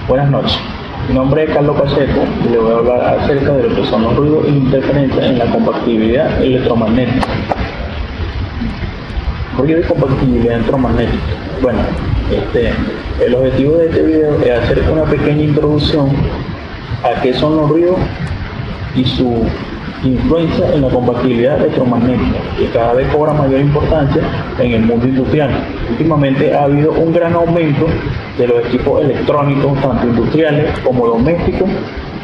Buenas noches, mi nombre es Carlos Pacheco y le voy a hablar acerca de lo que son los ruidos e interferencias en la compatibilidad electromagnética. Ruido y compatibilidad electromagnética. Bueno, el objetivo de este video es hacer una pequeña introducción a qué son los ruidos y su influencia en la compatibilidad electromagnética, que cada vez cobra mayor importancia en el mundo industrial. Últimamente ha habido un gran aumento de los equipos electrónicos, tanto industriales como domésticos,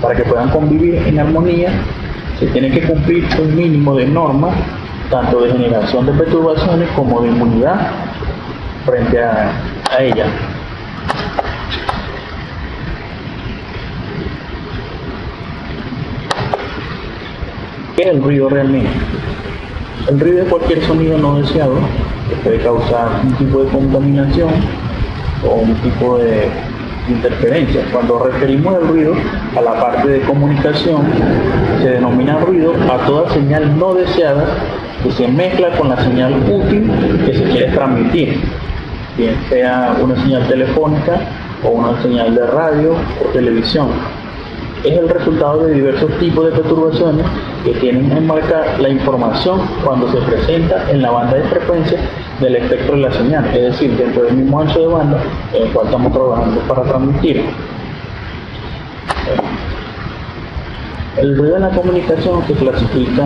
para que puedan convivir en armonía. Se tiene que cumplir un mínimo de normas, tanto de generación de perturbaciones como de inmunidad frente a ellas. ¿Qué es el ruido realmente? El ruido es cualquier sonido no deseado que puede causar un tipo de contaminación o un tipo de interferencia. Cuando referimos el ruido a la parte de comunicación, se denomina ruido a toda señal no deseada que se mezcla con la señal útil que se quiere transmitir, bien sea una señal telefónica o una señal de radio o televisión. Es el resultado de diversos tipos de perturbaciones que tienen que enmarcar la información cuando se presenta en la banda de frecuencia del espectro de la señal, es decir, dentro del mismo ancho de banda en el cual estamos trabajando para transmitir. El ruido en la comunicación se clasifica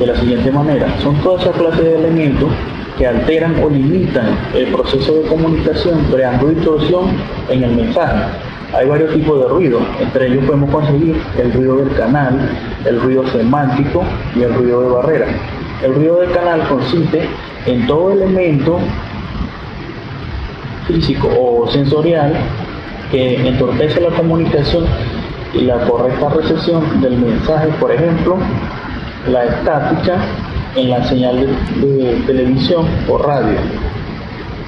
de la siguiente manera: son todas esas clases de elementos que alteran o limitan el proceso de comunicación, creando distorsión en el mensaje. Hay varios tipos de ruido, entre ellos podemos conseguir el ruido del canal, el ruido semántico y el ruido de barrera. El ruido del canal consiste en todo elemento físico o sensorial que entorpece la comunicación y la correcta recepción del mensaje. Por ejemplo, la estática en la señal de televisión o radio.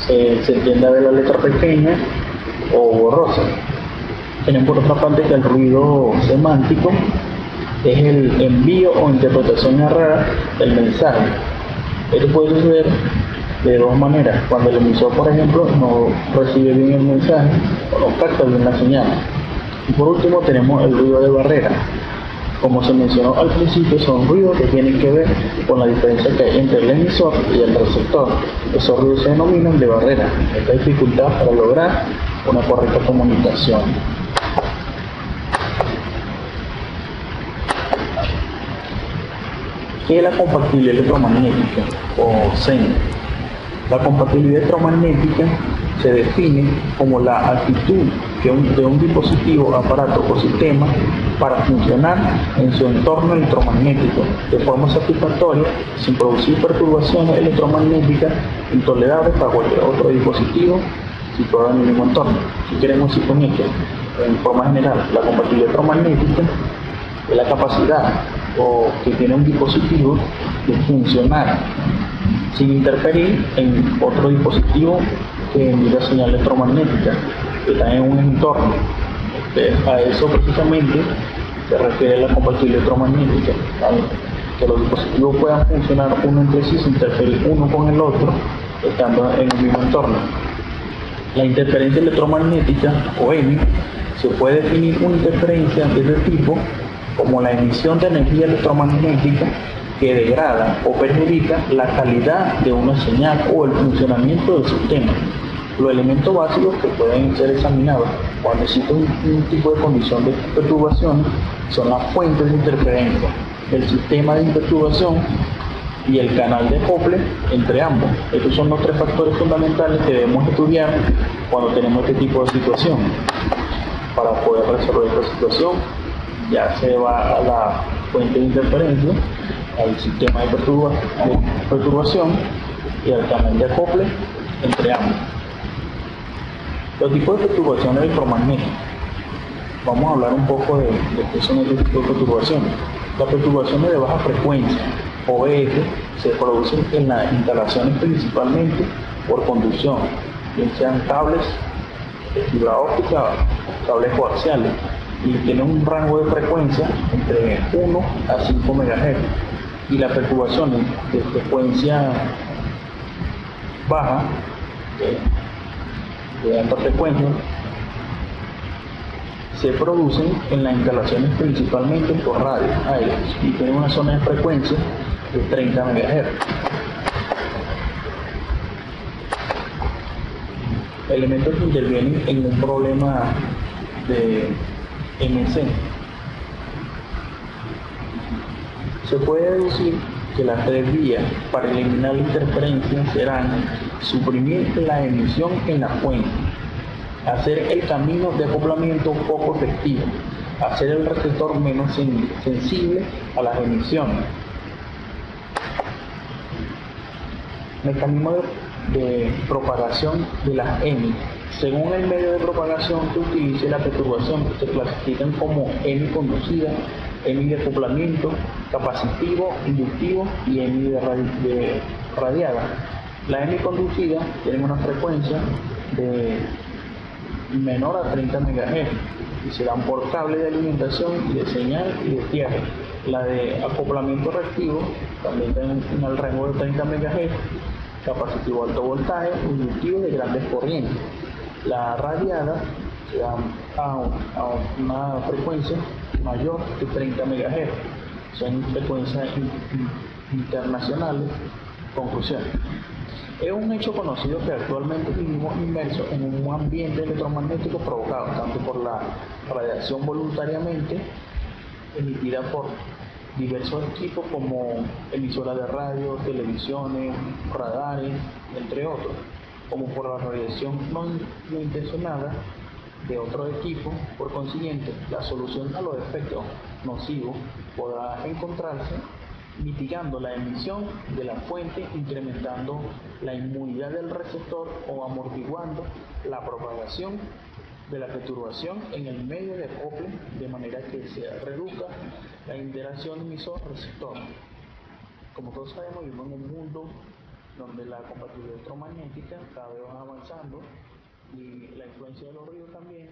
Se entienda de la letra pequeña o borrosa. Tenemos por otra parte que el ruido semántico es el envío o interpretación errada del mensaje. Esto puede suceder de dos maneras: cuando el emisor, por ejemplo, no recibe bien el mensaje o no capta bien la señal. Y por último tenemos el ruido de barrera. Como se mencionó al principio, son ruidos que tienen que ver con la diferencia que hay entre el emisor y el receptor. Esos ruidos se denominan de barrera. Esta dificultad para lograr una correcta comunicación. ¿Qué es la compatibilidad electromagnética o CEN? La compatibilidad electromagnética se define como la actitud de un dispositivo, aparato o sistema para funcionar en su entorno electromagnético de forma satisfactoria, sin producir perturbaciones electromagnéticas intolerables para cualquier otro dispositivo situado en el mismo entorno. ¿Qué queremos decir con esto? En forma general, la compatibilidad electromagnética es la capacidad que tiene un dispositivo de funcionar sin interferir en otro dispositivo que emite señal electromagnética que está en un entorno. A eso precisamente se refiere la compatibilidad electromagnética, ¿vale? Que los dispositivos puedan funcionar uno entre sí sin interferir uno con el otro estando en el mismo entorno. La interferencia electromagnética o EMI se puede definir una interferencia de este tipo como la emisión de energía electromagnética que degrada o perjudica la calidad de una señal o el funcionamiento del sistema. Los elementos básicos que pueden ser examinados cuando existe un tipo de condición de perturbación son las fuentes de interferencia, el sistema de perturbación y el canal de acople entre ambos. Estos son los tres factores fundamentales que debemos estudiar cuando tenemos este tipo de situación. Para poder resolver esta situación, ya se va a la fuente de interferencia, al sistema de perturbación y al canal de acople entre ambos. Los tipos de perturbaciones electromagnéticas. Vamos a hablar un poco de qué son estos tipos de perturbaciones. Las perturbaciones de baja frecuencia o EF se producen en las instalaciones principalmente por conducción, bien sean cables de fibra óptica o cables coaxiales, y tienen un rango de frecuencia entre 1 a 5 MHz. Y las perturbaciones de frecuencia baja, de alta frecuencia, se producen en las instalaciones principalmente por radio aéreos y tienen una zona de frecuencia de 30 MHz. Elementos que intervienen en un problema de MC. Se puede deducir que las tres vías para eliminar la interferencia serán suprimir la emisión en la fuente, hacer el camino de acoplamiento poco efectivo, hacer el receptor menos sensible a las emisiones. Mecanismo de propagación de las EMI. Según el medio de propagación que utilice la perturbación, se clasifican como EMI conducida, EMI de acoplamiento, capacitivo, inductivo y EMI de radiada. La EMI conducida tiene una frecuencia de menor a 30 MHz y se dan por cable de alimentación y de señal y de tierra. La de acoplamiento reactivo también tiene un rango de 30 MHz, capacitivo alto voltaje, inductivo de grandes corrientes. La radiada se da a una frecuencia mayor de 30 MHz. Son frecuencias internacionales. Conclusión. Es un hecho conocido que actualmente vivimos inmersos en un ambiente electromagnético provocado tanto por la radiación voluntariamente emitida por diversos equipos como emisoras de radio, televisiones, radares, entre otros, como por la radiación no intencionada de otros equipos. Por consiguiente, la solución a los efectos nocivos podrá encontrarse mitigando la emisión de la fuente, incrementando la inmunidad del receptor o amortiguando la propagación de la perturbación en el medio de acople, de manera que se reduzca la interacción emisor-receptor. Como todos sabemos, vivimos en un mundo donde la compatibilidad electromagnética cada vez va avanzando y la influencia de los ruidos también.